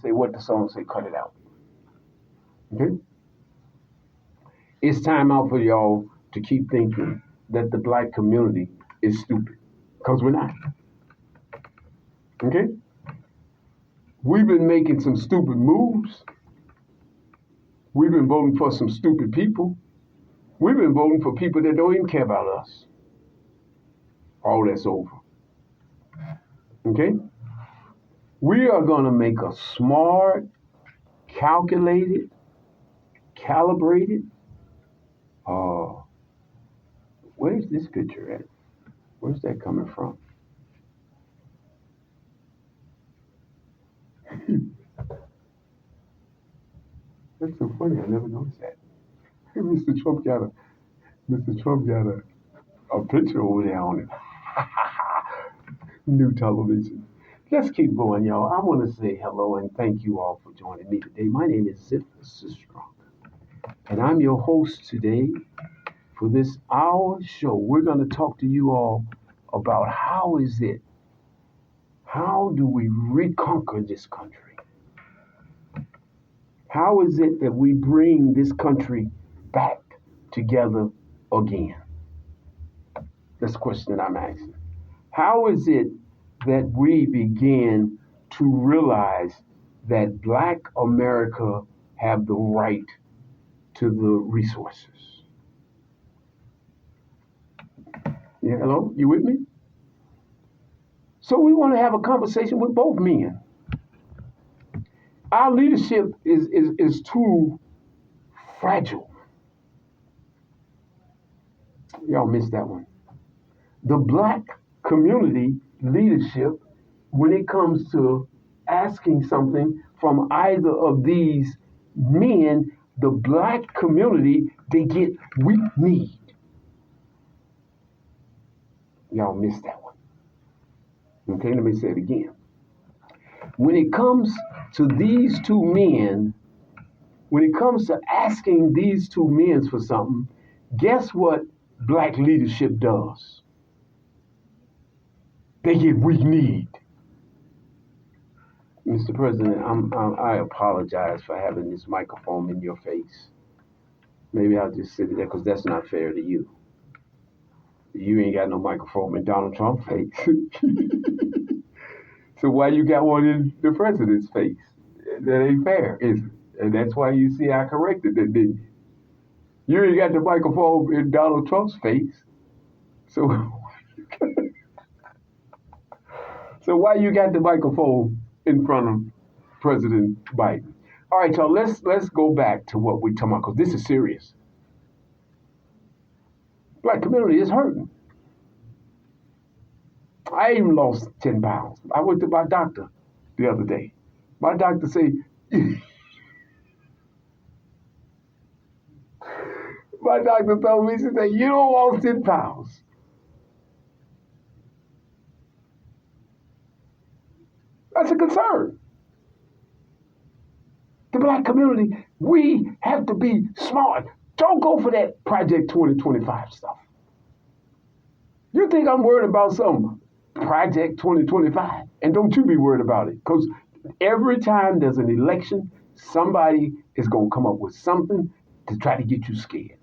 say what the song say, cut it out. Okay? It's time out for y'all to keep thinking that the black community is stupid. Because we're not. Okay? We've been making some stupid moves. We've been voting for some stupid people. We've been voting for people that don't even care about us. All that's over. Okay? We are going to make a smart, calculated, calibrated. Where's this picture at? Where's that coming from? That's so funny. I never noticed that. Mr. Trump got a picture over there on it. New television. Let's keep going, y'all. I want to say hello and thank you all for joining me today. My name is Ziffzone, and I'm your host today for this hour show. We're going to talk to you all about how do we reconquer this country? How is it that we bring this country back together again? That's the question that I'm asking. How is it that we begin to realize that Black America have the right to the resources? Yeah, hello? You with me? So we want to have a conversation with both men. Our leadership is too fragile. Y'all missed that one. The Black community leadership, when it comes to asking something from either of these men, the Black community, they get weak need. Y'all missed that one. Okay, let me say it again. When it comes to these two men, when it comes to asking these two men for something, guess what Black leadership does? They get weak need. Mr. President, I apologize for having this microphone in your face. Maybe I'll just sit there because that's not fair to you. You ain't got no microphone in Donald Trump's face. So why you got one in the president's face? That ain't fair, is it? And that's why you see I corrected that, didn't you? You ain't got the microphone in Donald Trump's face. So why you got the microphone in front of President Biden? All right, y'all, let's go back to what we're talking about, because this is serious. Black community is hurting. I even lost 10 pounds. I went to my doctor the other day. My doctor said, my doctor told me, she said, you don't lost 10 pounds. That's a concern. The Black community, we have to be smart. Don't go for that Project 2025 stuff. You think I'm worried about some Project 2025? And don't you be worried about it. Because every time there's an election, somebody is going to come up with something to try to get you scared.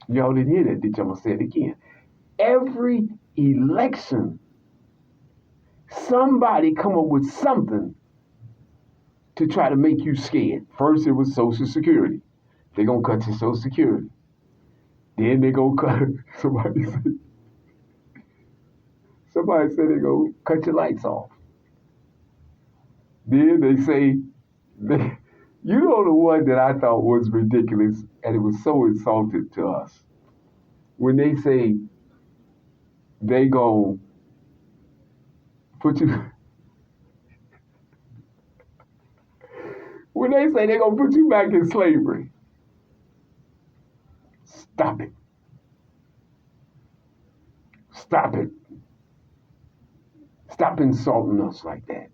Y'all didn't hear that, did you? I'm going to say it again. Every election, somebody come up with something to try to make you scared. First, it was Social Security. They're going to cut your Social Security. Then they're going to cut, somebody said they're going to cut your lights off. Then they say, you know the one that I thought was ridiculous, and it was so insulting to us. When they say they going to put you, when they say they're going to put you back in slavery, stop it. Stop it. Stop insulting us like that.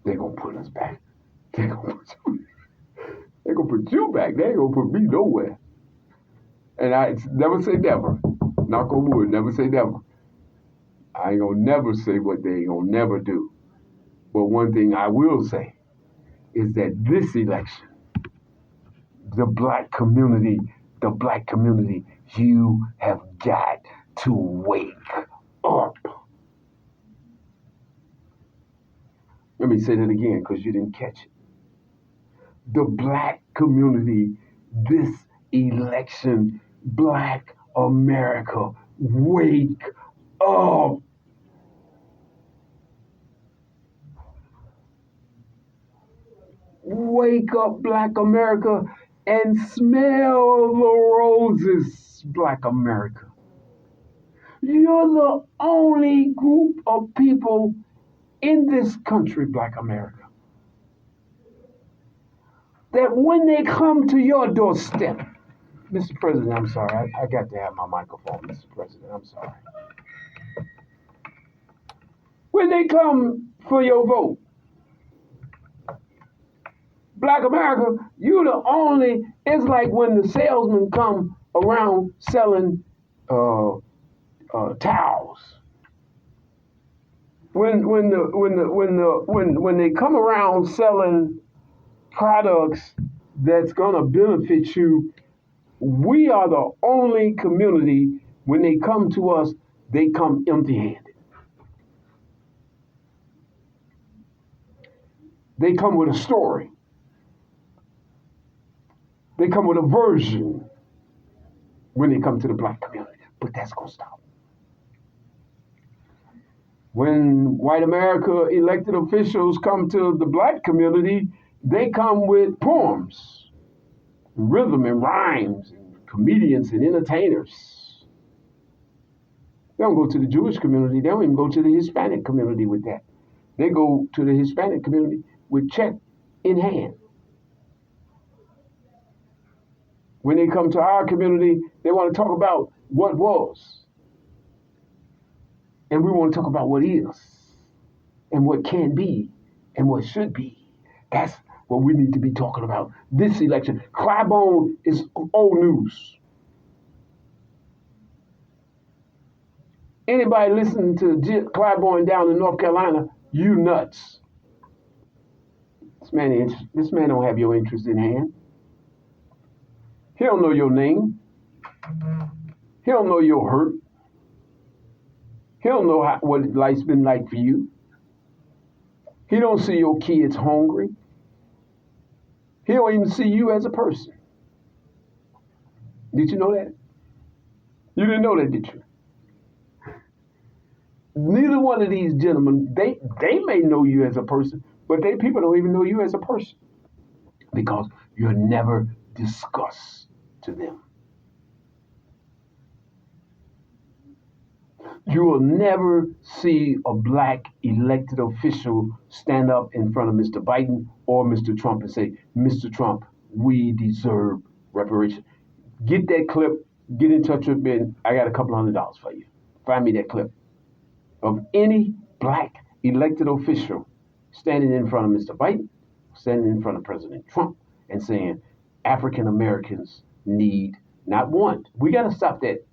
They're going to put us back. They're going to put you back. They ain't going to put me nowhere. And I never say never. Knock on wood, never say never. I ain't gonna never say what they ain't gonna never do. But one thing I will say is that this election, the black community, you have got to wake up. Let me say that again because you didn't catch it. The black community, this election, black America, wake up. Wake up, black America, and smell the roses, black America. You're the only group of people in this country, black America, that when they come to your doorstep, Mr. President, I'm sorry, I got to have my microphone, Mr. President, I'm sorry. When they come for your vote, black America, you the only, it's like when the salesmen come around selling towels. When they come around selling products that's gonna benefit you, we are the only community, when they come to us, they come empty-handed. They come with a story. They come with a version when they come to the black community. But that's gonna stop. When white America elected officials come to the black community, they come with poems, rhythm and rhymes, and comedians and entertainers. They don't go to the Jewish community. They don't even go to the Hispanic community with that. They go to the Hispanic community with check in hand. When they come to our community, they want to talk about what was. And we want to talk about what is, and what can be, and what should be. That's what we need to be talking about this election. Clyburn is old news. Anybody listening to Clyburn down in North Carolina, you nuts. This man don't have your interest in hand. He don't know your name. He don't know your hurt. He don't know what life's been like for you. He don't see your kids hungry. He don't even see you as a person. Did you know that? You didn't know that, did you? Neither one of these gentlemen, they may know you as a person, but people don't even know you as a person because you're never discussed to them. You will never see a black elected official stand up in front of Mr. Biden or Mr. Trump and say, Mr. Trump, we deserve reparation. Get that clip, get in touch with me, and I got a couple $100 for you. Find me that clip of any black elected official standing in front of Mr. Biden, standing in front of President Trump, and saying, African Americans need, not want. We got to stop that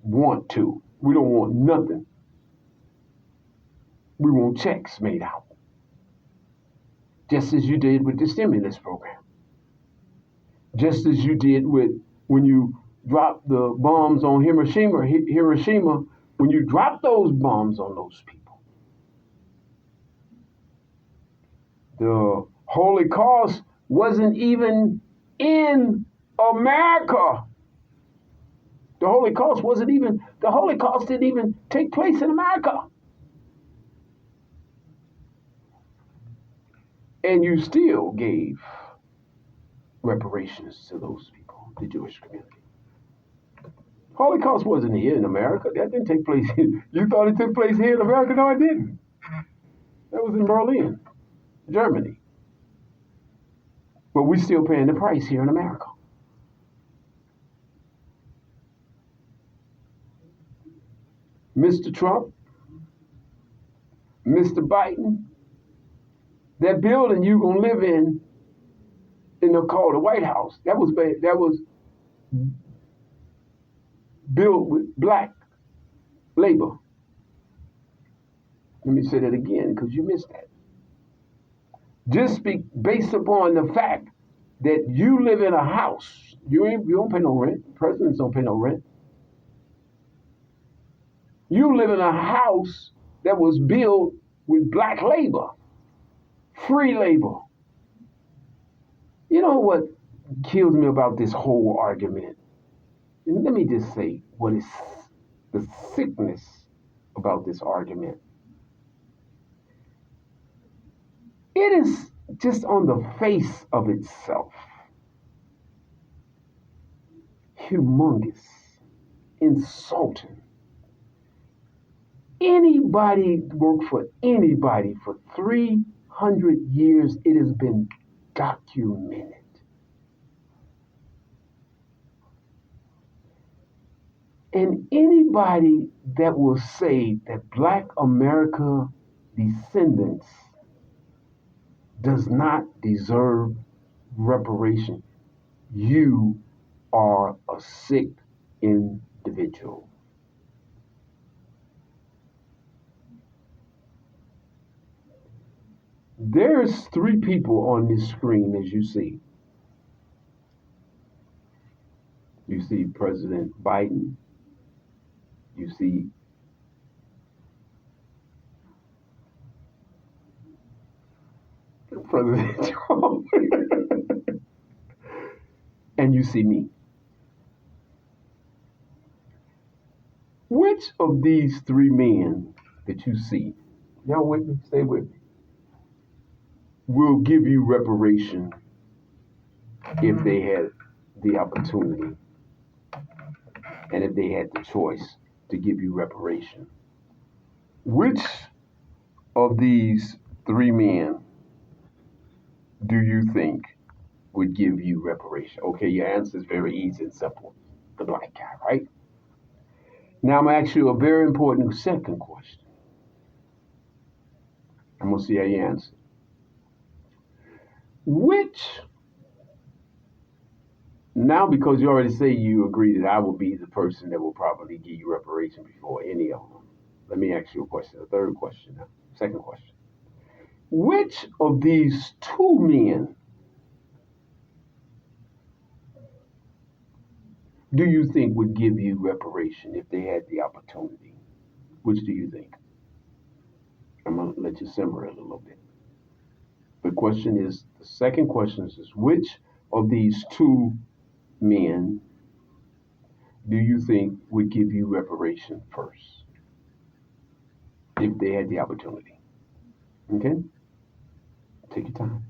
want to. We don't want nothing. We want checks made out. Just as you did with the stimulus program. Just as you did with when you dropped the bombs on Hiroshima, when you dropped those bombs on those people. The Holocaust wasn't even in America. The Holocaust didn't even take place in America. And you still gave reparations to those people, the Jewish community. Holocaust wasn't here in America. That didn't take place here. You thought it took place here in America? No, it didn't. That was in Berlin, Germany. But we're still paying the price here in America. Mr. Trump, Mr. Biden, that building you're gonna live in called the White House, that was built with black labor. Let me say that again because you missed that. Just based upon the fact that you live in a house, you don't pay no rent. Presidents don't pay no rent. You live in a house that was built with black labor, free labor. You know what kills me about this whole argument? And let me just say what is the sickness about this argument. It is just on the face of itself humongous, insulting. Anybody work for anybody for 300 years, it has been documented. And anybody that will say that Black America descendants does not deserve reparation, you are a sick individual. There's three people on this screen, as you see. You see President Biden. You see President Trump. And you see me. Which of these three men that you see, y'all with me, stay with me, will give you reparation if they had the opportunity and if they had the choice to give you reparation? Which of these three men do you think would give you reparation? Okay, your answer is very easy and simple. The black guy, right? Now I'm going to ask you a very important second question. I'm going to see how you answer. Now because you already say you agree that I will be the person that will probably give you reparation before any of them, let me ask you a question, a third question now, second question. Which of these two men do you think would give you reparation if they had the opportunity? Which do you think? I'm going to let you simmer it a little bit. The second question is which of these two men do you think would give you reparation first if they had the opportunity? Okay? Take your time.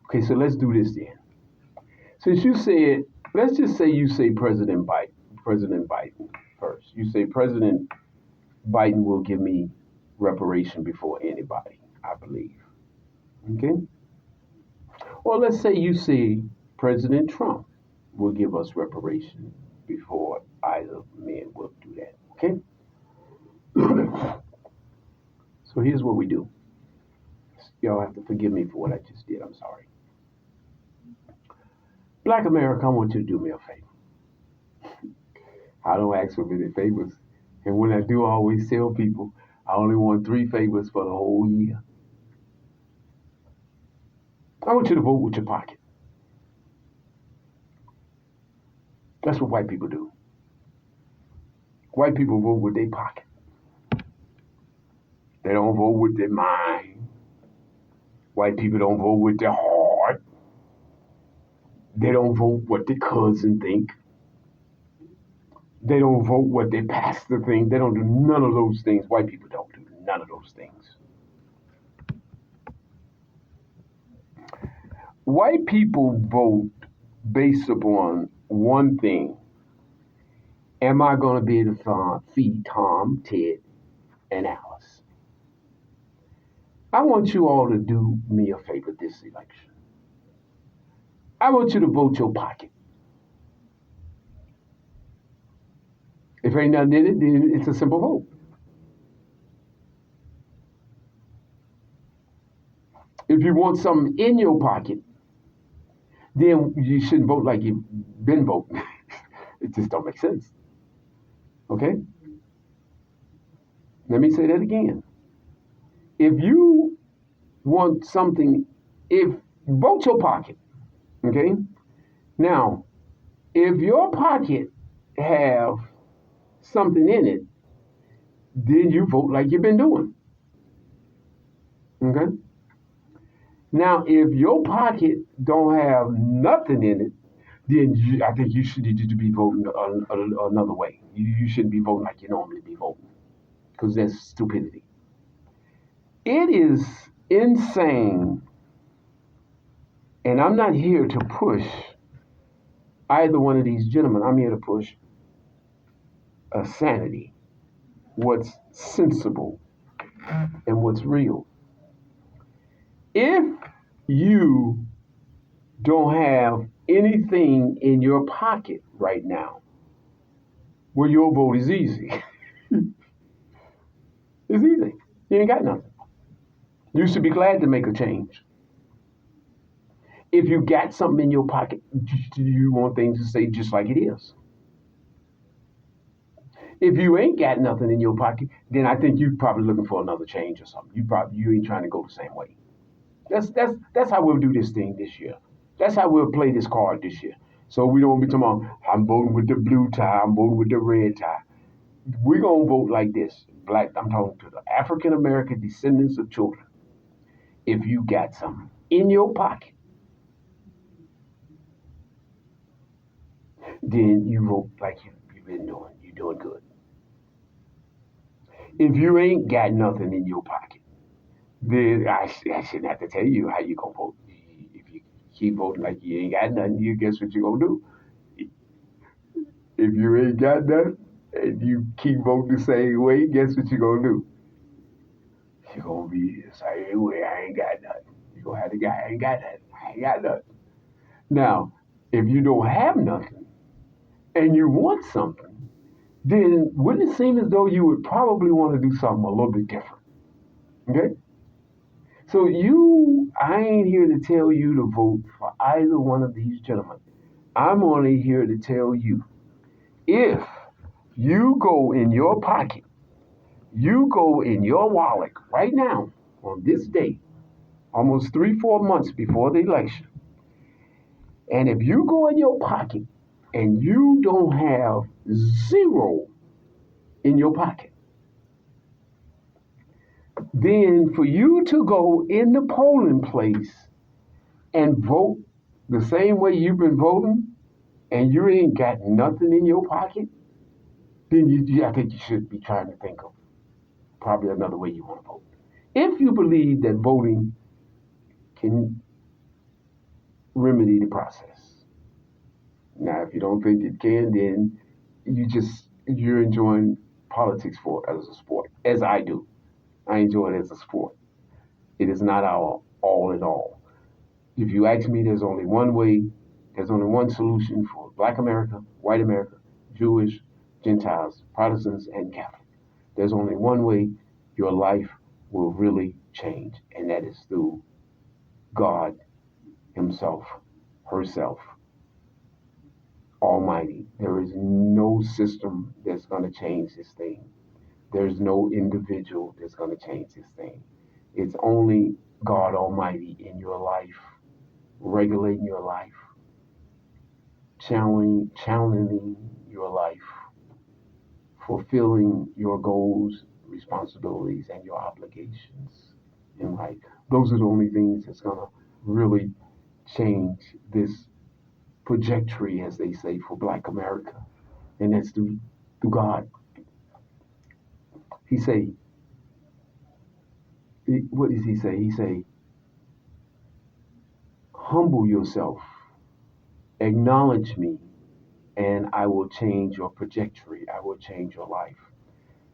Okay, so let's do this then. Since you said, let's just say you say President Biden first. You say President Biden will give me reparation before anybody, I believe. Okay? Or let's say you say President Trump will give us reparation before either men will do that. Okay? So here's what we do. Y'all have to forgive me for what I just did. I'm sorry. Black America, I want you to do me a favor. I don't ask for many favors. And when I do, I always tell people I only want 3 favors for the whole year. I want you to vote with your pocket. That's what white people do. White people vote with their pocket. They don't vote with their mind. White people don't vote with their heart. They don't vote what their cousin think. They don't vote what their pastor think. They don't do none of those things. White people don't do none of those things. White people vote based upon one thing. Am I going to be able to feed Tom, Ted, and Alice? I want you all to do me a favor this election. I want you to vote your pocket. If ain't nothing in it, then it's a simple vote. If you want something in your pocket, then you shouldn't vote like you've been voting. It just don't make sense. Okay? Let me say that again. If you want something, if vote your pocket, okay? Now, if your pocket have something in it, then you vote like you've been doing, okay? Now, if your pocket don't have nothing in it, then I think you should need to be voting another way. You shouldn't be voting like you normally be voting because that's stupidity. It is insane, and I'm not here to push either one of these gentlemen. I'm here to push a sanity, what's sensible and what's real. If you don't have anything in your pocket right now, well, your vote is easy. It's easy. You ain't got nothing. You should be glad to make a change. If you got something in your pocket, do you want things to stay just like it is? If you ain't got nothing in your pocket, then I think you're probably looking for another change or something. You ain't trying to go the same way. That's how we'll do this thing this year. That's how we'll play this card this year. So we don't be talking about I'm voting with the blue tie, I'm voting with the red tie. We're gonna vote like this. Black, I'm talking to the African American descendants of children. If you got something in your pocket, then you vote like you've been doing. You're doing good. If you ain't got nothing in your pocket, then I shouldn't have to tell you how you gonna vote. If you keep voting like you ain't got nothing, you guess what you gonna do? If you ain't got nothing and you keep voting the same way, guess what you gonna do? You're gonna be the same way. I ain't got nothing. You're gonna have the guy, I ain't got nothing. I ain't got nothing. Now, if you don't have nothing and you want something, then wouldn't it seem as though you would probably want to do something a little bit different? Okay? So I ain't here to tell you to vote for either one of these gentlemen. I'm only here to tell you, if you go in your pocket, you go in your wallet right now on this day, almost 3, 4 months before the election, and if you go in your pocket and you don't have zero in your pocket, then for you to go in the polling place and vote the same way you've been voting and you ain't got nothing in your pocket, then I think you should be trying to think of probably another way you want to vote. If you believe that voting can remedy the process. Now, if you don't think it can, then you're enjoying politics as a sport, as I do. I enjoy it as a sport. It is not our all in all. If you ask me, there's only one way, there's only one solution for Black America, white America, Jewish, Gentiles, Protestants, and Catholic. There's only one way your life will really change, and that is through God Himself, herself, Almighty. There is no system that's going to change this thing. There's no individual that's going to change this thing. It's only God Almighty in your life, regulating your life, challenging your life, fulfilling your goals, responsibilities, and your obligations in life. Those are the only things that's going to really change this trajectory, as they say, for Black America. And that's through God. He say, what does he say? He say, humble yourself, acknowledge me, and I will change your trajectory. I will change your life.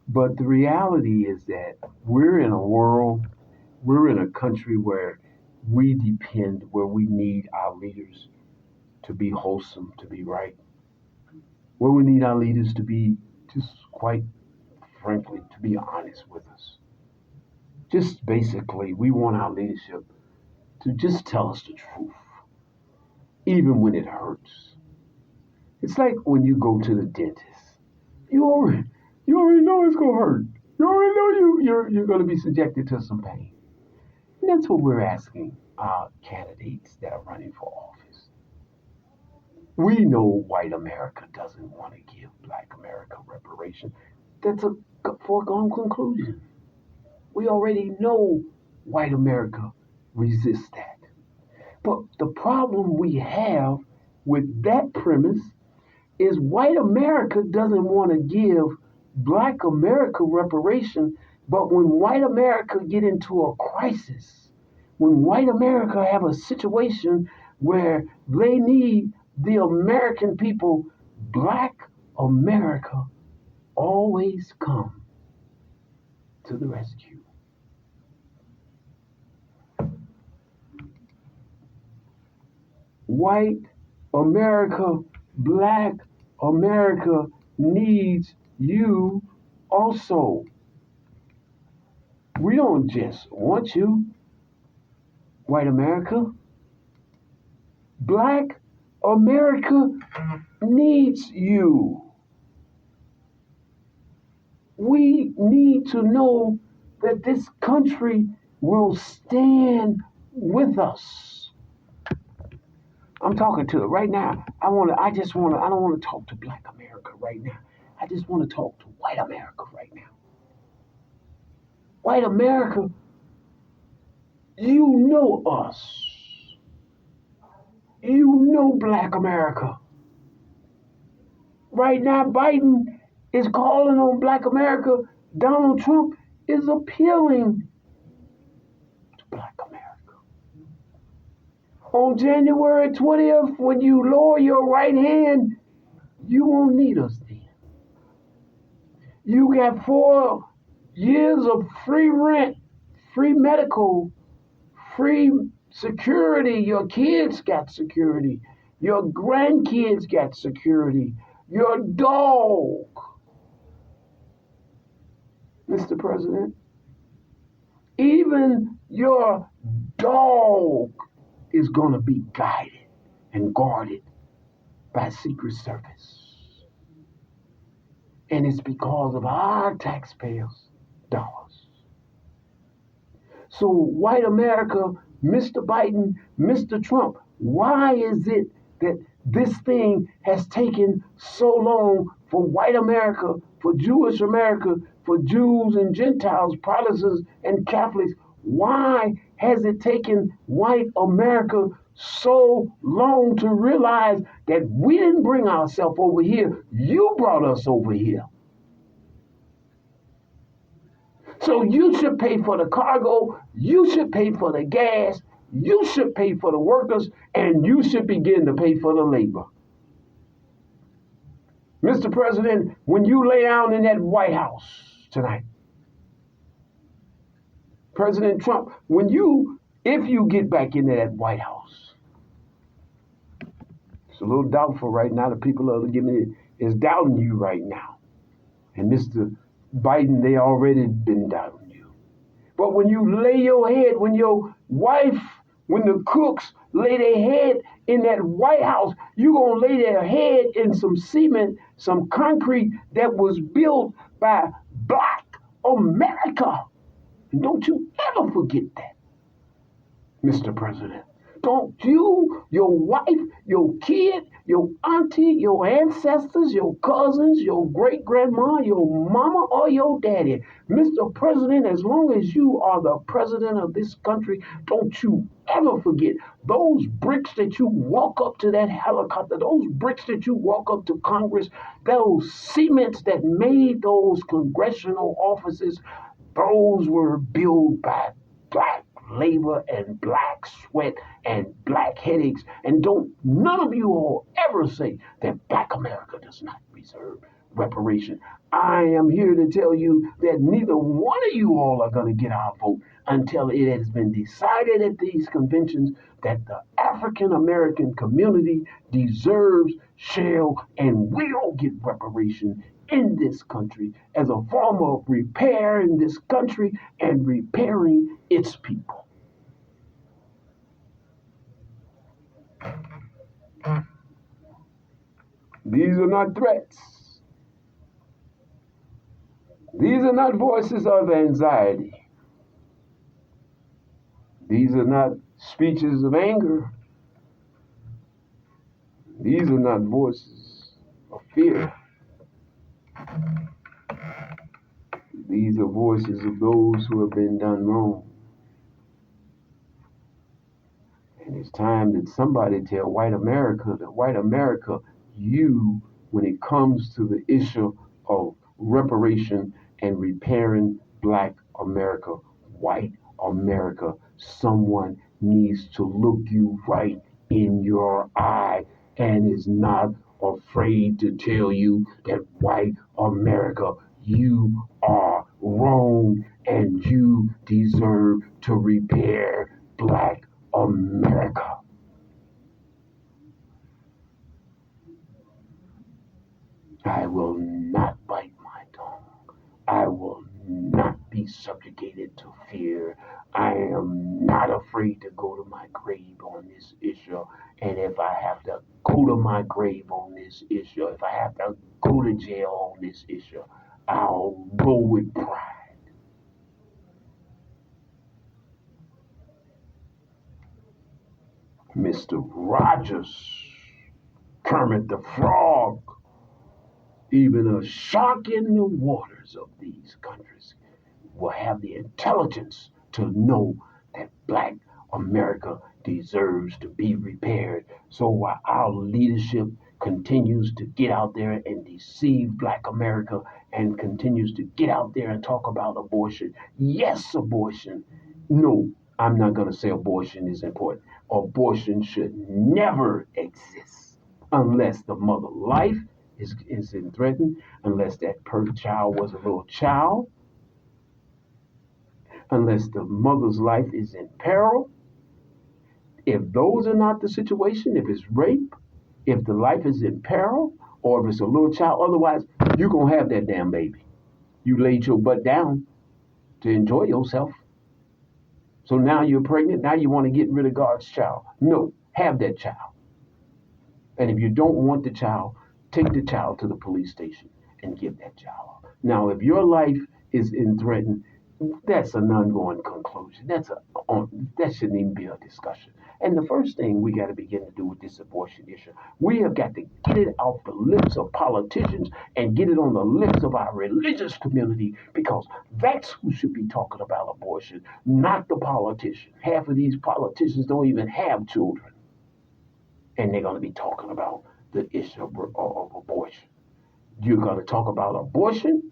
But the reality is that we're in a world, we're in a country where where we need our leaders to be wholesome, to be right, where we need our leaders to be just quite frankly, to be honest with us. Just basically, we want our leadership to just tell us the truth, even when it hurts. It's like when you go to the dentist. You already, you already know it's gonna hurt. You you're going to be subjected to some pain. And that's what we're asking our candidates that are running for office. We know white America doesn't want to give black America reparation. That's a foregone conclusion. We already know white America resists that. But the problem we have with that premise is white America doesn't want to give black America reparation, but when white America get into a crisis, when white America have a situation where they need the American people, black America always come to the rescue. White America, black America needs you also. We don't just want you, white America. Black America needs you. We need to know that this country will stand with us. I'm talking to it right now. I don't want to talk to black America right now. I just want to talk to white America right now. White America, you know us. You know black America. Right now, Biden is calling on black America. Donald Trump is appealing to black America. On January 20th, when you lower your right hand, you won't need us then. You got 4 years of free rent, free medical, free security. Your kids got security. Your grandkids got security. Your dog, Mr. President, even your dog is going to be guided and guarded by Secret Service. And it's because of our taxpayers' dollars. So, white America, Mr. Biden, Mr. Trump, why is it that this thing has taken so long for white America, for Jewish America, for Jews and Gentiles, Protestants and Catholics? Why has it taken white America so long to realize that we didn't bring ourselves over here? You brought us over here. So you should pay for the cargo, you should pay for the gas, you should pay for the workers, and you should begin to pay for the labor. Mr. President, when you lay down in that White House tonight, President Trump, if you get back into that White House, it's a little doubtful right now. The people is doubting you right now. And Mr. Biden, they already been doubting you. But when you lay your head, when your wife, when the cooks lay their head in that White House, you're going to lay their head in some cement, some concrete that was built by black America. And don't you ever forget that, Mr. President. Don't you, your wife, your kid, your auntie, your ancestors, your cousins, your great-grandma, your mama, or your daddy. Mr. President, as long as you are the president of this country, don't you ever forget those bricks that you walk up to that helicopter, those bricks that you walk up to Congress, those cements that made those congressional offices, those were built by black labor and black sweat and black headaches. And don't none of you all ever say that black America does not deserve reparation. I am here to tell you that neither one of you all are going to get our vote until it has been decided at these conventions that the African American community deserves, shall, and will get reparation in this country as a form of repair in this country and repairing its people. These are not threats. These are not voices of anxiety. These are not speeches of anger. These are not voices of fear. These are voices of those who have been done wrong. And it's time that somebody tell white America that white America, you, when it comes to the issue of reparation and repairing black America, white America, someone needs to look you right in your eye and is not afraid to tell you that white America, you are wrong and you deserve to repair black America. I will not bite my tongue. I will not be subjugated to fear. I am not afraid to go to my grave on this issue. And if I have to go to my grave on this issue, if I have to go to jail on this issue, I'll go with pride. Mr. Rogers, Kermit the Frog, even a shark in the waters of these countries will have the intelligence to know that black America deserves to be repaired. So while our leadership continues to get out there and deceive black America and continues to get out there and talk about abortion, yes, abortion. No, I'm not going to say abortion is important. Abortion should never exist unless the mother life is in threatened, unless that per child was a little child, unless the mother's life is in peril. If those are not the situation, if it's rape, if the life is in peril, or if it's a little child, otherwise, you're going to have that damn baby. You laid your butt down to enjoy yourself. So now you're pregnant. Now you want to get rid of God's child. No, have that child. And if you don't want the child, take the child to the police station and give that child. Now, if your life is in threatened, that's an ongoing conclusion. That shouldn't even be a discussion. And the first thing we got to begin to do with this abortion issue, we have got to get it off the lips of politicians and get it on the lips of our religious community, because that's who should be talking about abortion, not the politician. Half of these politicians don't even have children, and they're going to be talking about the issue of abortion. You're going to talk about abortion,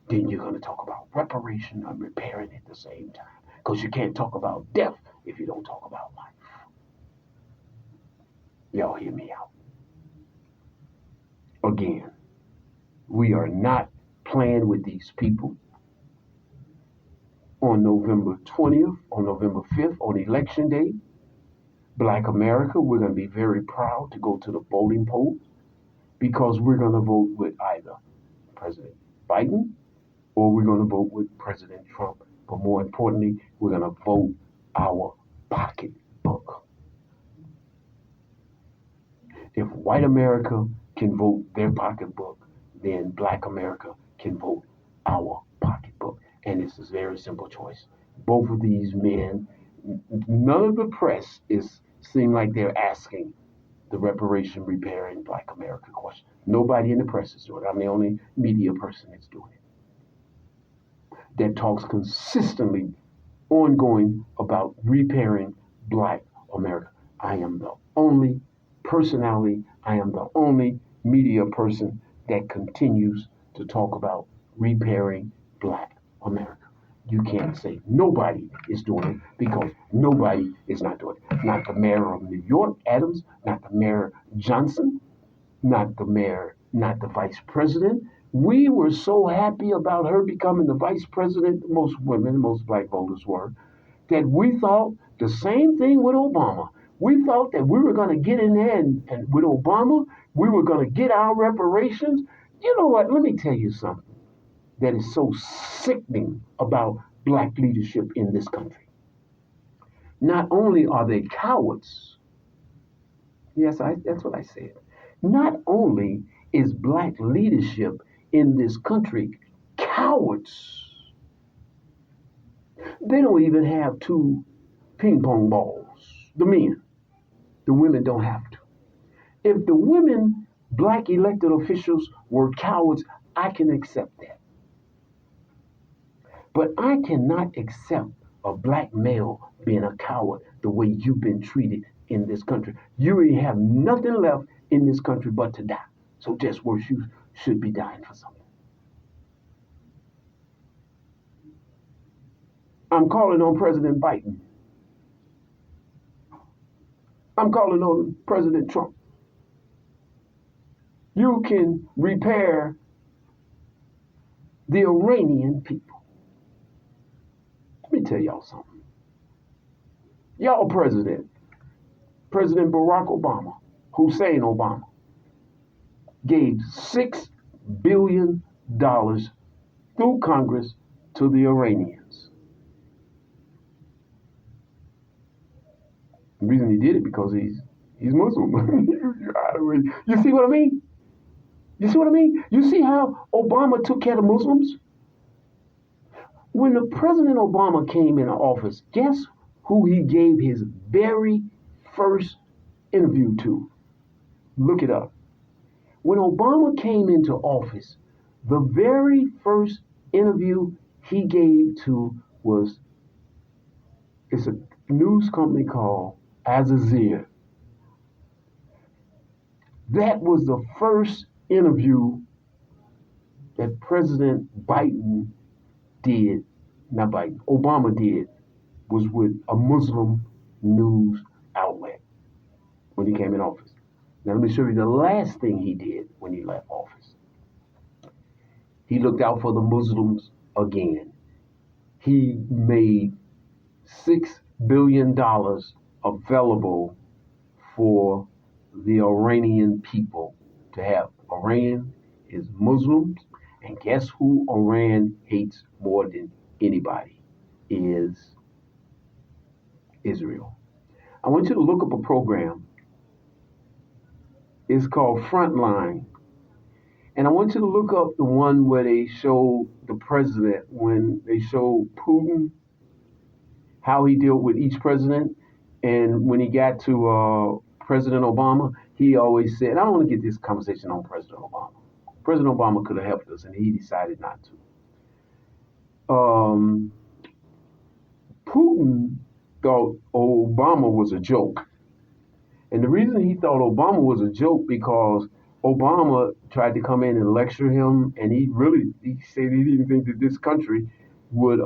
then you're going to talk about reparation and repairing at the same time. Because you can't talk about death if you don't talk about life. Y'all hear me out. Again, we are not playing with these people. On November 20th, on November 5th, on election day, Black America, we're going to be very proud to go to the voting polls, because we're going to vote with either President Biden or we're going to vote with President Trump. But more importantly, we're going to vote our pocketbook. If white America can vote their pocketbook, then black America can vote our pocketbook. And it's a very simple choice. Both of these men, none of the press seem like they're asking the reparation, repair, and black America question. Nobody in the press is doing it. I'm the only media person that's doing it, that talks consistently, ongoing, about repairing black America. I am the only personality, I am the only media person that continues to talk about repairing black America. You can't say nobody is doing it, because nobody is not doing it. Not the mayor of New York, Adams, not the mayor Johnson, not the mayor, not the vice president. We were so happy about her becoming the vice president, most women, most black voters were, that we thought the same thing with Obama. We thought that we were going to get in there and with Obama, we were going to get our reparations. You know what? Let me tell you something that is so sickening about black leadership in this country. Not only are they cowards, yes, that's what I said. Not only is black leadership in this country cowards. They don't even have two ping pong balls. The men. The women don't have to. If the women, black elected officials, were cowards, I can accept that. But I cannot accept a black male being a coward the way you've been treated in this country. You really have nothing left in this country but to die. So just worse, you should be dying for something. I'm calling on President Biden. I'm calling on President Trump. You can repair the Iranian people. Let me tell y'all something. Y'all President Barack Obama, Hussein Obama, gave $6 billion through Congress to the Iranians. The reason he did it because he's Muslim. You see what I mean? You see what I mean? You see how Obama took care of Muslims? When the President Obama came into office, guess who he gave his very first interview to? Look it up. When Obama came into office, the very first interview he gave to was, it's a news company called Al Jazeera. That was the first interview that President Biden did, not Biden, Obama did, was with a Muslim news outlet when he came in office. Now let me show you the last thing he did when he left office. He looked out for the Muslims again. He made $6 billion available for the Iranian people to have. Iran is Muslims, and guess who Iran hates more than anybody? Is Israel. I want you to look up a program. It's called Frontline. And I want you to look up the one where they show the president, when they show Putin, how he dealt with each president. And when he got to President Obama, he always said, I don't want to get this conversation on President Obama. President Obama could have helped us, and he decided not to. Putin thought Obama was a joke. And the reason he thought Obama was a joke because Obama tried to come in and lecture him, and he said he didn't think that this country would,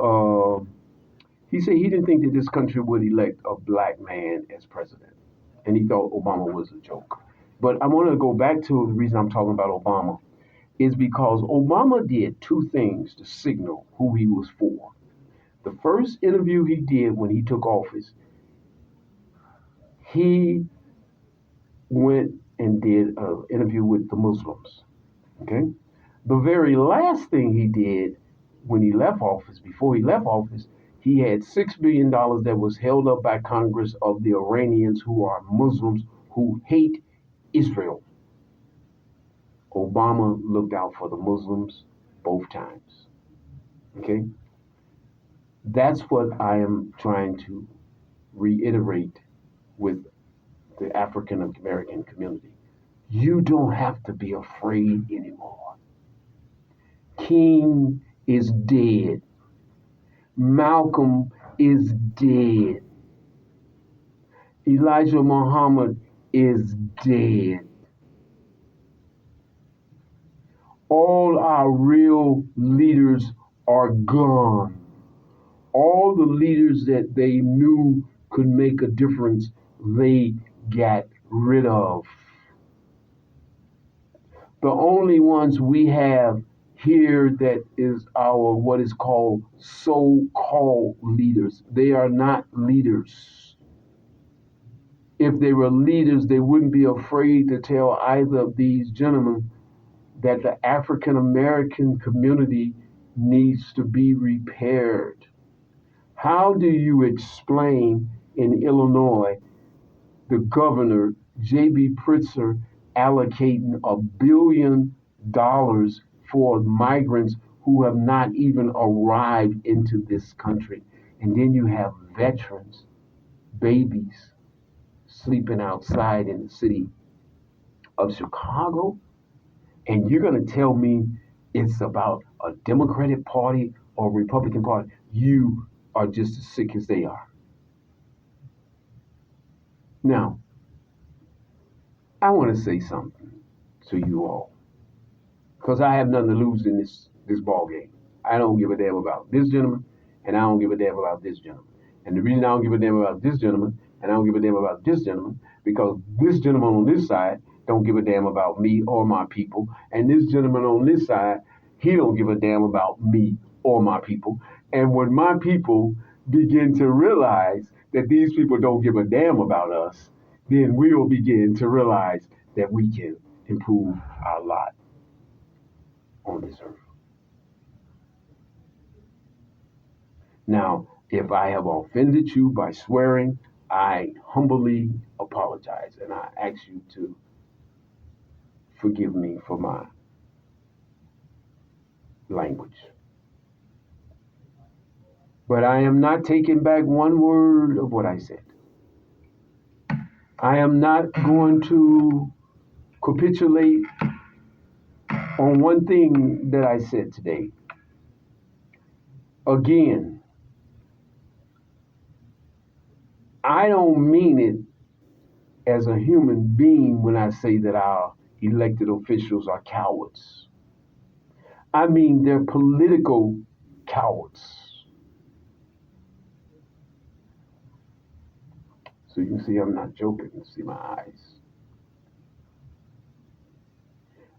he said he didn't think that this country would elect a black man as president. And he thought Obama was a joke. But I want to go back to the reason I'm talking about Obama is because Obama did two things to signal who he was for. The first interview he did when he took office, he went and did an interview with the Muslims. Okay? The very last thing he did when he left office, before he left office, he had $6 billion that was held up by Congress of the Iranians who are Muslims who hate Israel. Obama looked out for the Muslims both times. Okay? That's what I am trying to reiterate with the African American community. You don't have to be afraid anymore. King is dead. Malcolm is dead. Elijah Muhammad is dead. All our real leaders are gone. All the leaders that they knew could make a difference, they got rid of. The only ones we have here that is our what is called so-called leaders. They are not leaders. If they were leaders, they wouldn't be afraid to tell either of these gentlemen that the African American community needs to be repaired. How do you explain in Illinois the governor, J.B. Pritzker, allocating $1 billion for migrants who have not even arrived into this country. And then you have veterans, babies, sleeping outside in the city of Chicago. And you're going to tell me it's about a Democratic Party or Republican Party. You are just as sick as they are. Now, I want to say something to you all, because I have nothing to lose in this ball game. I don't give a damn about this gentleman, and I don't give a damn about this gentleman. And the reason I don't give a damn about this gentleman, and I don't give a damn about this gentleman, because this gentleman on this side don't give a damn about me or my people, and this gentleman on this side, he don't give a damn about me or my people. And when my people begin to realize that these people don't give a damn about us, then we will begin to realize that we can improve our lot on this earth. Now, if I have offended you by swearing, I humbly apologize and I ask you to forgive me for my language. But I am not taking back one word of what I said. I am not going to capitulate on one thing that I said today. Again, I don't mean it as a human being when I say that our elected officials are cowards. I mean they're political cowards. So you can see I'm not joking. You see my eyes.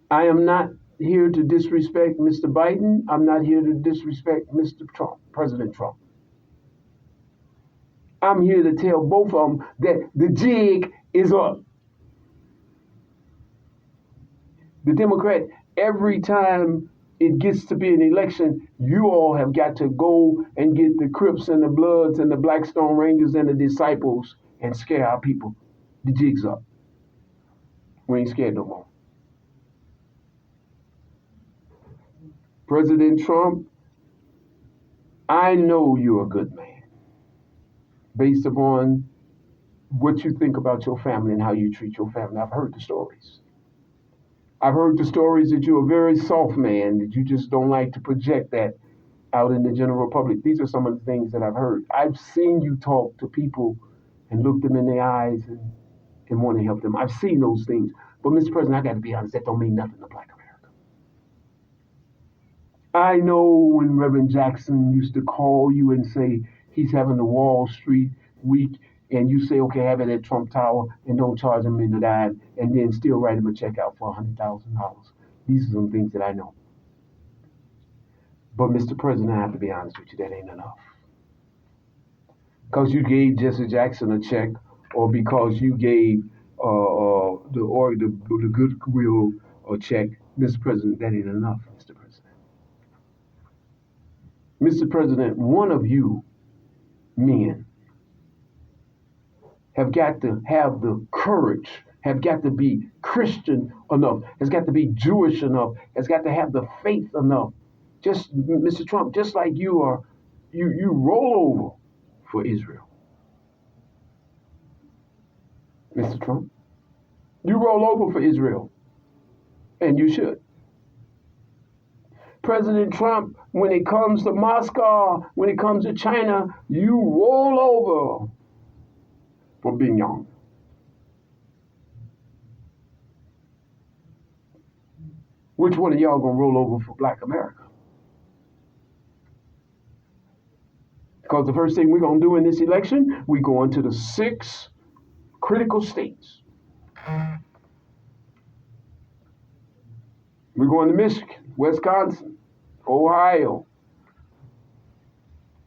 I am not here to disrespect Mr. Biden. I'm not here to disrespect Mr. Trump, President Trump. I'm here to tell both of them that the jig is up. The Democrat, every time it gets to be an election, you all have got to go and get the Crips and the Bloods and the Blackstone Rangers and the Disciples and scare our people. The jig's up. We ain't scared no more. President Trump, I know you're a good man based upon what you think about your family and how you treat your family. I've heard the stories. I've heard the stories that you're a very soft man, that you just don't like to project that out in the general public. These are some of the things that I've heard. I've seen you talk to people and look them in the eyes and want to help them. I've seen those things. But, Mr. President, I got to be honest, that don't mean nothing to Black America. I know when Reverend Jackson used to call you and say he's having the Wall Street week, and you say, okay, have it at Trump Tower and don't charge him in the dime, and then still write him a check out for $100,000. These are some things that I know. But, Mr. President, I have to be honest with you, that ain't enough. Because you gave Jesse Jackson a check, or because you gave the Goodwill a check, Mr. President, that ain't enough, Mr. President. Mr. President, one of you men have got to have the courage, have got to be Christian enough, has got to be Jewish enough, has got to have the faith enough. Just, Mr. Trump, just like you are, you roll over for Israel. Mr. Trump, you roll over for Israel, and you should. President Trump, when it comes to Moscow, when it comes to China, you roll over for Pyongyang. Which one of y'all gonna roll over for Black America? Because the first thing we're gonna do in this election, we go into the 6 critical states. We're going to Michigan, Wisconsin, Ohio,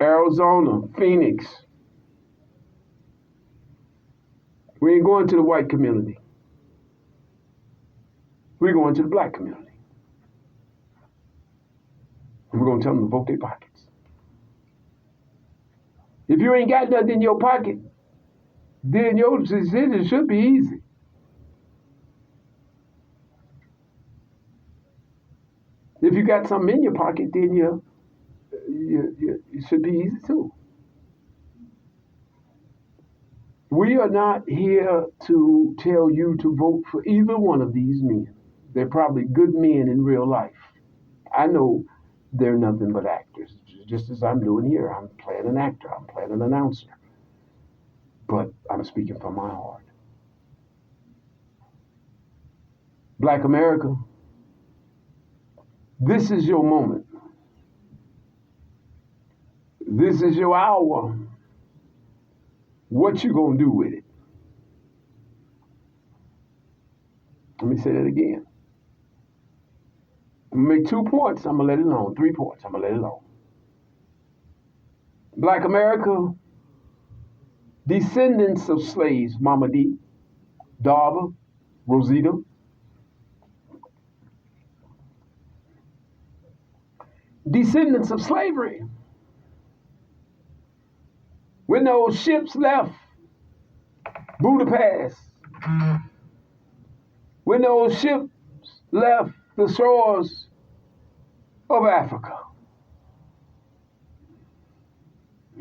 Arizona, Phoenix. We ain't going to the white community. We're going to the Black community. And we're going to tell them to vote their pockets. If you ain't got nothing in your pocket, then your decision should be easy. If If you got something in your pocket, then it should be easy too. We are not here to tell you to vote for either one of these men. They're probably good men in real life. I know they're nothing but actors, just as I'm doing here. I'm playing an actor, I'm playing an announcer, but I'm speaking from my heart. Black America, this is your moment. This is your hour. What you gonna do with it? Let me say that again. I'm gonna make 2 points. I'm gonna let it alone. 3 points. I'm gonna let it alone. Black America, descendants of slaves, Mama D, Darva, Rosita, descendants of slavery. When those ships left Budapest, when those ships left the shores of Africa,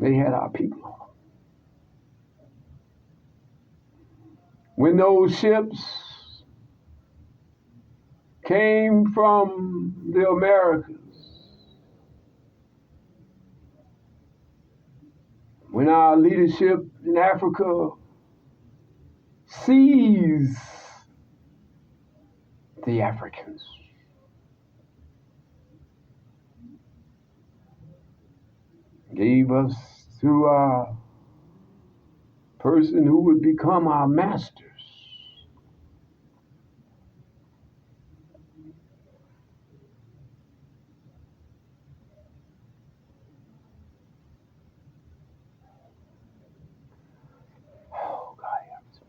they had our people on them. When those ships came from the Americas, when our leadership in Africa seized the Africans, gave us to a person who would become our masters. Oh, God helps me.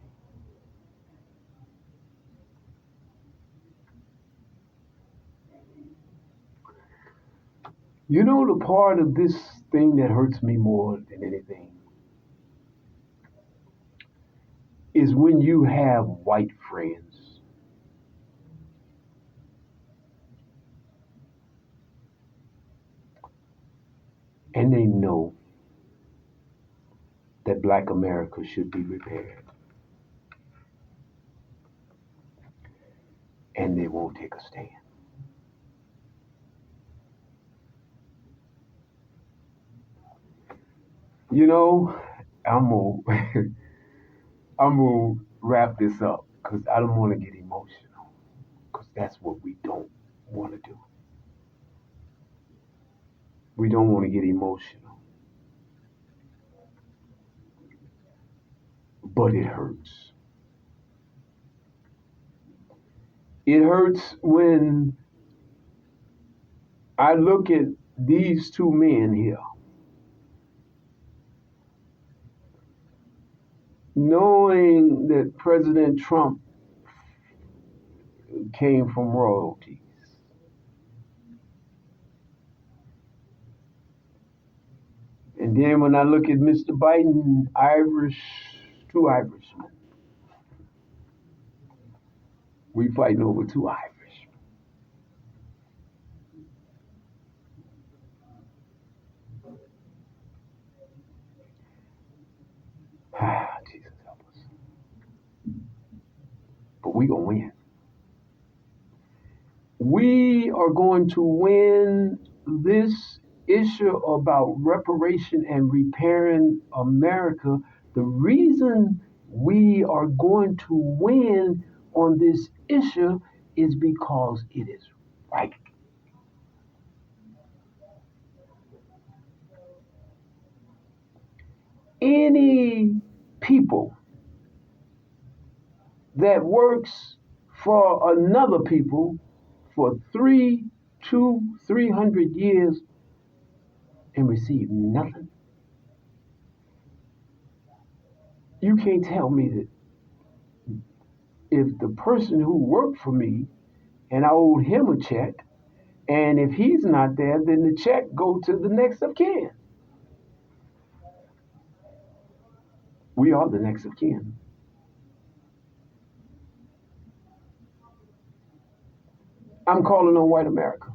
You know the part of this thing that hurts me more than anything is when you have white friends and they know that Black America should be repaired and they won't take a stand. You know, I'm gonna I'm gonna wrap this up because I don't want to get emotional because that's what we don't want to do. We don't want to get emotional, but it hurts. It hurts when I look at these two men here, knowing that President Trump came from royalties. And then when I look at Mr. Biden, Irish, two Irishmen. We fighting over two Irish. Ah, Jesus help us. But we gonna win. We are going to win this issue about reparation and repairing America. The reason we are going to win on this issue is because it is right. Any people that works for another people for 300 years and receive nothing. You can't tell me that if the person who worked for me and I owed him a check, and if he's not there, then the check go to the next of kin. We are the next of kin. I'm calling on white America.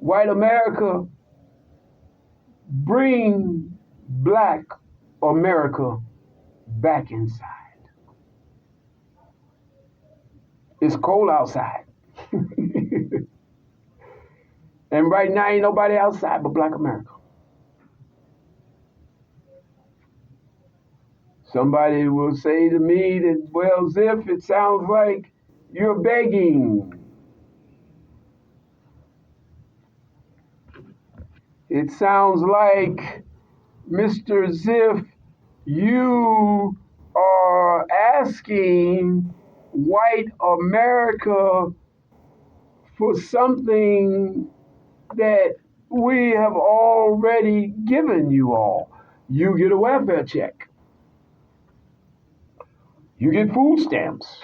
White America, bring black America back inside. It's cold outside. And right now ain't nobody outside but black America. Somebody will say to me that, well, Ziff, it sounds like you're begging. It sounds like, Mr. Ziff, you are asking white America for something that we have already given you all. You get a welfare check. You get food stamps.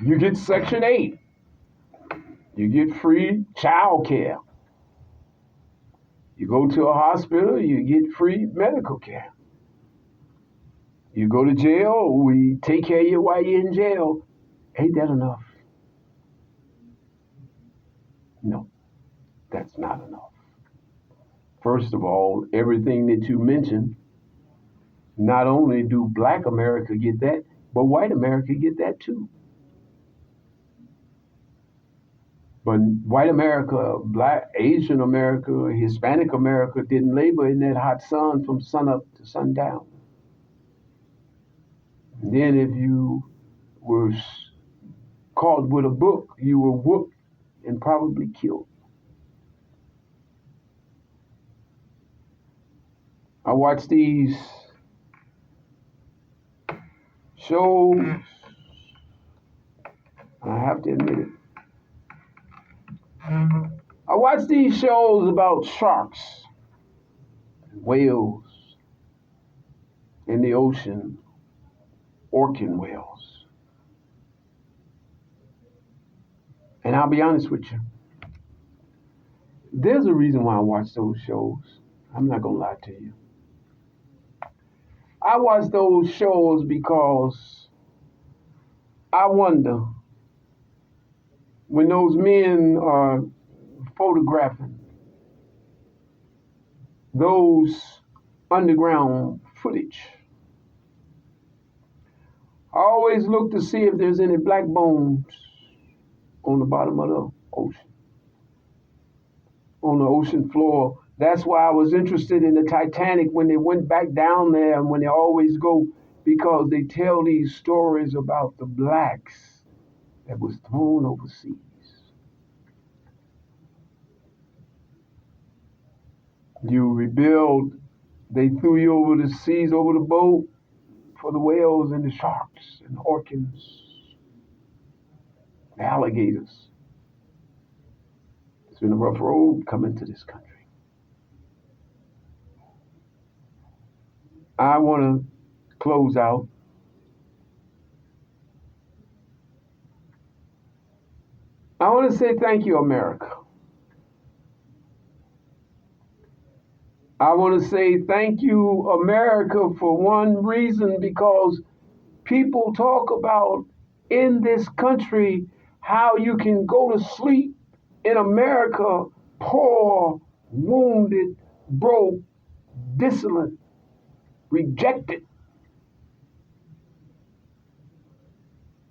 You get Section 8. You get free child care. You go to a hospital, you get free medical care. You go to jail, we take care of you while you're in jail. Ain't that enough? No, that's not enough. First of all, everything that you mentioned, not only do black America get that, but white America get that too. But white America, black, Asian America, Hispanic America didn't labor in that hot sun from sunup to sundown. And then if you were caught with a book, you were whooped and probably killed. I watch these shows, and I have to admit it. I watch these shows about sharks, whales in the ocean, orca whales. And I'll be honest with you, there's a reason why I watch those shows. I'm not going to lie to you. I watch those shows because I wonder, when those men are photographing those underground footage, I always look to see if there's any black bones on the bottom of the ocean, on the ocean floor. That's why I was interested in the Titanic when they went back down there, and when they always go, because they tell these stories about the blacks that was thrown overseas. You rebuild, they threw you over the seas, over the boat, for the whales and the sharks and the orcas, the alligators. It's been a rough road coming to this country. I want to close out. I want to say thank you, America. I want to say thank you, America, for one reason, because people talk about in this country how you can go to sleep in America poor, wounded, broke, dissolute, rejected.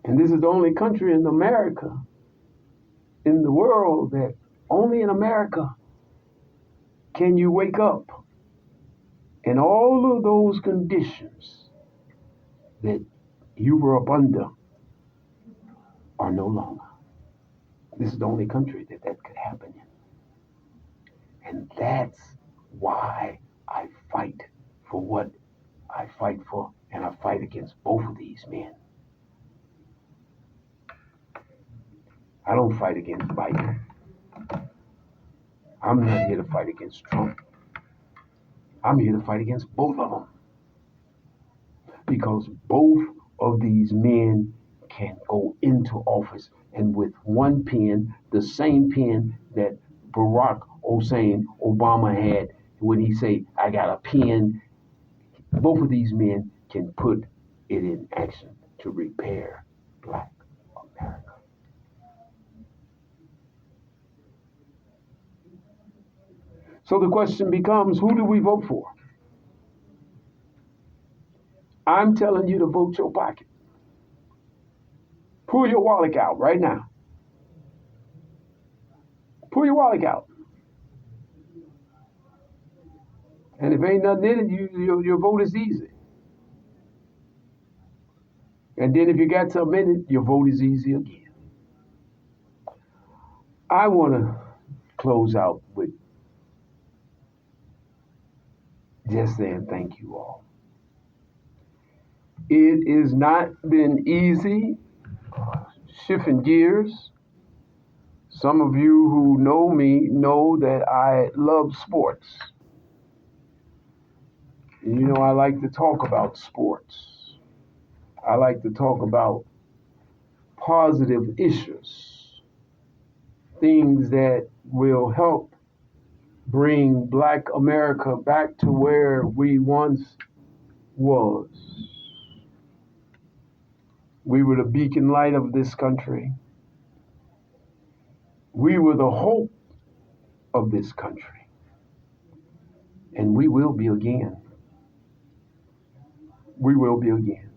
And this is the only country in America, in the world, that only in America can you wake up and all of those conditions that you were up under are no longer. This is the only country that could happen in. And that's why I fight for what I fight for, and I fight against both of these men. I don't fight against Biden. I'm not here to fight against Trump. I'm here to fight against both of them. Because both of these men can go into office, and with one pen, the same pen that Barack Hussein Obama had when he say, I got a pen, both of these men can put it in action to repair black America. So the question becomes, who do we vote for? I'm telling you to vote your pocket. Pull your wallet out right now. Pull your wallet out. And if ain't nothing in it, your vote is easy. And then if you got something in it, your vote is easy again. I want to close out with just saying thank you all. It has not been easy shifting gears. Some of you who know me know that I love sports. You know, I like to talk about sports. I like to talk about positive issues, things that will help bring Black America back to where we once was. We were the beacon light of this country. We were the hope of this country. And we will be again. We will be again.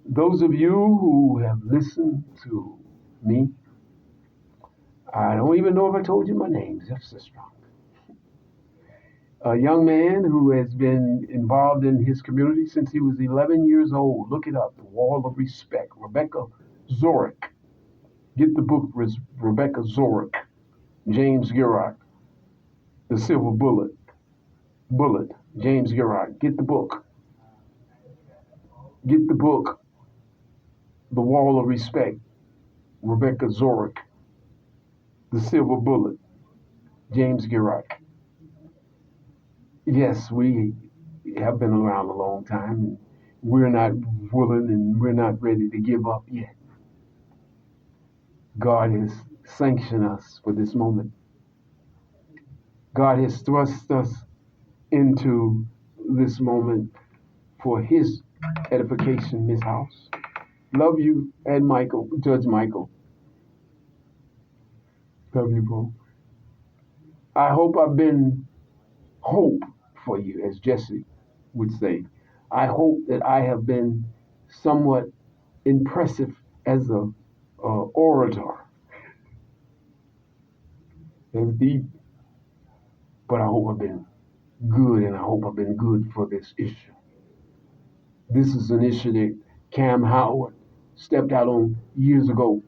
Those of you who have listened to me, I don't even know if I told you my name, Ziffzone. A young man who has been involved in his community since he was 11 years old. Look it up, The Wall of Respect. Rebecca Zorick. Get the book, Rebecca Zorick. James Gurrock, The Silver Bullet. James Gurrock. Get the book. Get the book, The Wall of Respect. Rebecca Zorick, The Silver Bullet. James Gurrock. Yes, we have been around a long time, and we're not willing and we're not ready to give up yet. God has sanctioned us for this moment. God has thrust us into this moment for his edification, his house. Love you, Ed Michael, Judge Michael. Love you, bro. I hope I've been hope for you, as Jesse would say. I hope that I have been somewhat impressive as a orator. That's deep, but I hope I've been good, and I hope I've been good for this issue. This is an issue that Cam Howard stepped out on years ago.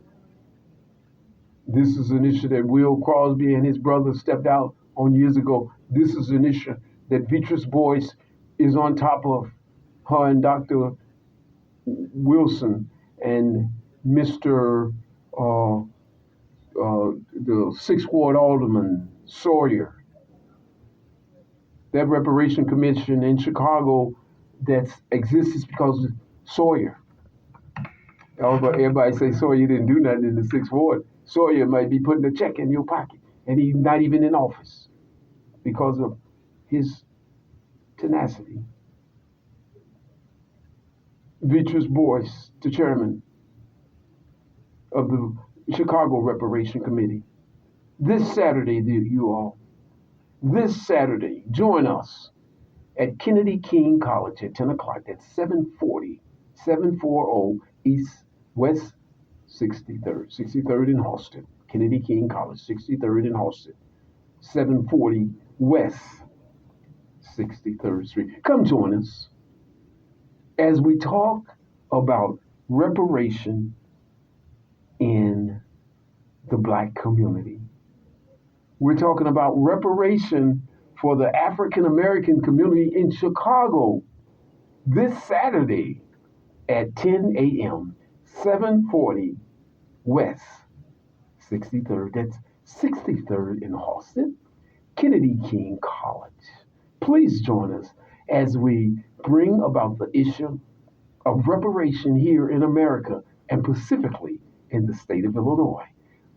This is an issue that Will Crosby and his brother stepped out on years ago. This is an issue that Beatrice Boyce is on top of, her and Dr. Wilson and Mr. The Sixth Ward Alderman Sawyer. That reparation commission in Chicago that exists because of Sawyer. Everybody say Sawyer didn't do nothing in the Sixth Ward. Sawyer might be putting a check in your pocket, and he's not even in office because of his tenacity. Beatrice Boyce, the chairman of the Chicago Reparation Committee. This Saturday, you all, this Saturday, join us at Kennedy King College at 10 o'clock. That's 740 East West 63rd in Halsted. Kennedy King College, 63rd in Halsted. 740 West 63rd Street. Come join us as we talk about reparation in the Black community. We're talking about reparation for the African American community in Chicago this Saturday at 10 a.m., 740 West 63rd. That's 63rd in Halsted, Kennedy King College. Please join us as we bring about the issue of reparation here in America and specifically in the state of Illinois.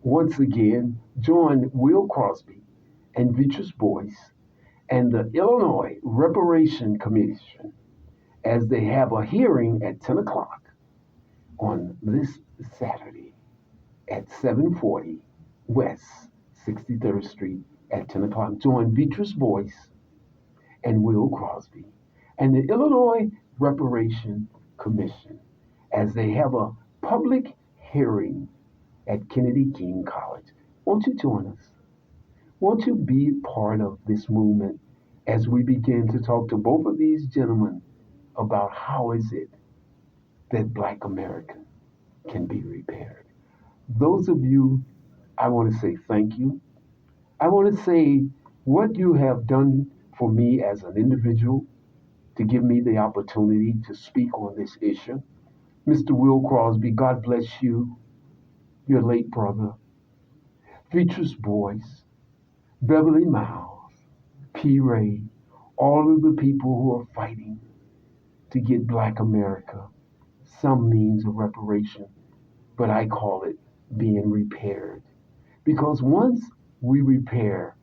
Once again, join Will Crosby and Beatrice Boyce and the Illinois Reparation Commission as they have a hearing at 10 o'clock on this Saturday at 740 West 63rd Street at 10 o'clock. Join Beatrice Boyce and Will Crosby and the Illinois Reparation Commission as they have a public hearing at Kennedy King College. Won't you join us? Won't you be part of this movement as we begin to talk to both of these gentlemen about how is it that Black America can be repaired? Those of you, I want to say thank you. I want to say what you have done for me as an individual to give me the opportunity to speak on this issue. Mr. Will Crosby, God bless you, your late brother, Beatrice Boyce, Beverly Miles, P. Ray, all of the people who are fighting to get Black America some means of reparation, but I call it being repaired. Because once we repair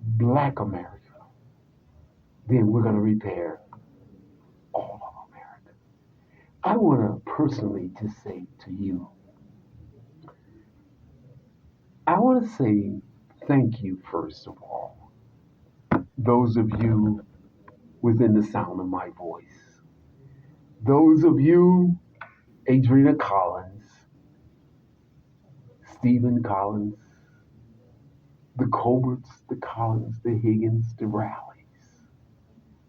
Black America, then we're going to repair all of America. I want to personally just say to you, I want to say thank you, first of all, those of you within the sound of my voice. Those of you, Adriana Collins, Stephen Collins, the Colberts, the Collins, the Higgins, the Rallies,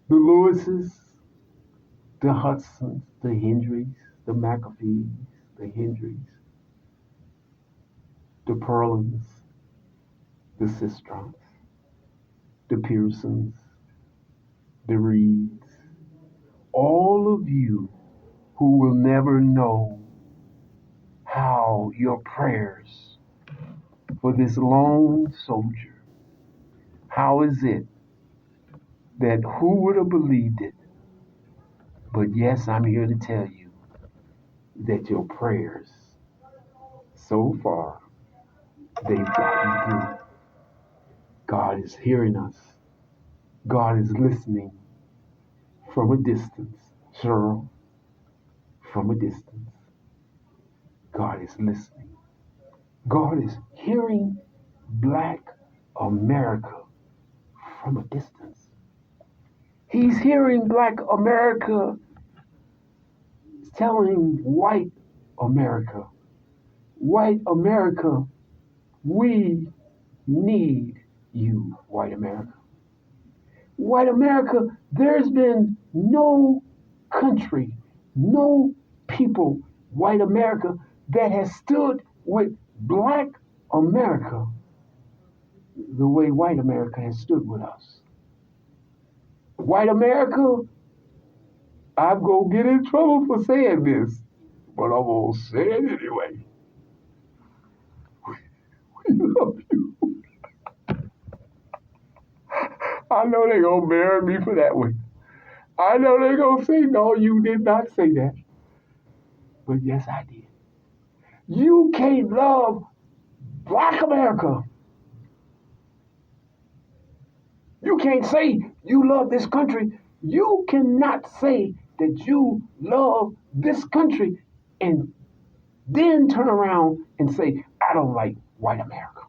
the Lewises, the Hudsons, the Hendrys, the McAfees, the Hendrys, the Perlins, the Sistrons, the Pearsons, the Reeds, all of you who will never know how your prayers for this lone soldier, how is it that who would have believed it? But yes, I'm here to tell you that your prayers so far, they've gotten through. God is hearing us. God is listening from a distance. Cheryl, from a distance. God is listening. God is hearing Black America from a distance. He's hearing Black America telling white America, we need you, white America. White America, there's been no country, no people, white America, that has stood with Black America the way white America has stood with us. White America, I'm going to get in trouble for saying this, but I'm going to say it anyway. We love you. I know they're going to marry me for that one. I know they're going to say, no, you did not say that. But yes, I did. You can't love Black America. You can't say you love this country. You cannot say that you love this country and then turn around and say, I don't like white America.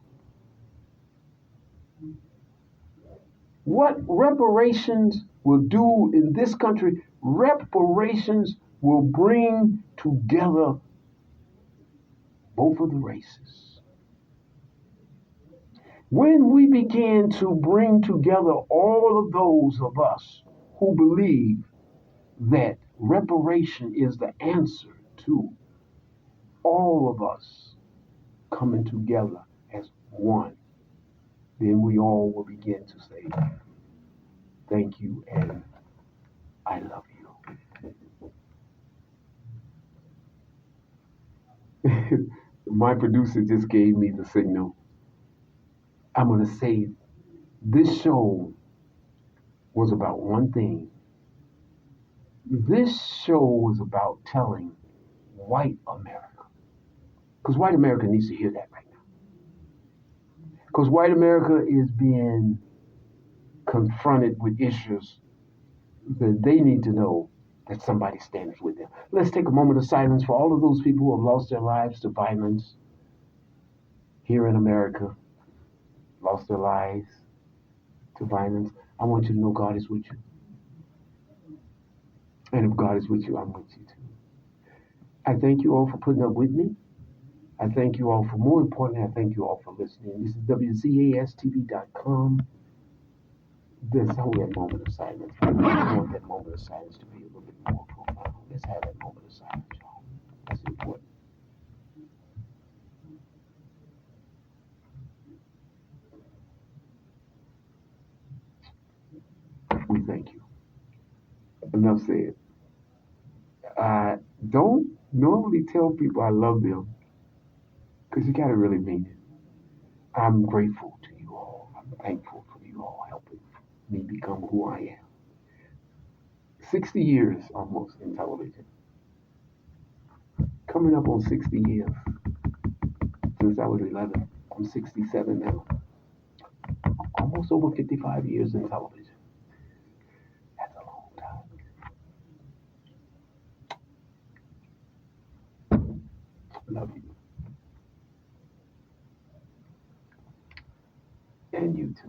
What reparations will do in this country, reparations will bring together both of the races. When we begin to bring together all of those of us who believe that reparation is the answer to all of us coming together as one, then we all will begin to say, thank you and I love you. My producer just gave me the signal. I'm going to say this show was about one thing. This show was about telling white America. Because white America needs to hear that right now. Because white America is being confronted with issues that they need to know that somebody stands with them. Let's take a moment of silence for all of those people who have lost their lives to violence here in America. lost their lives to violence. I want you to know God is with you. And if God is with you, I'm with you too. I thank you all for putting up with me. I thank you all for, more importantly, I thank you all for listening. This is WZASTV.com. Let's hold that moment of silence. I want that moment of silence to be a little bit more profound. Let's have that moment of silence, y'all. That's important. We thank you. Enough said. I don't normally tell people I love them because you got to really mean it. I'm grateful to you all. I'm thankful for you all helping me become who I am. 60 years almost in television. Coming up on 60 years since I was 11. I'm 67 now. Almost over 55 years in television. That's a long time. Love you. And you too.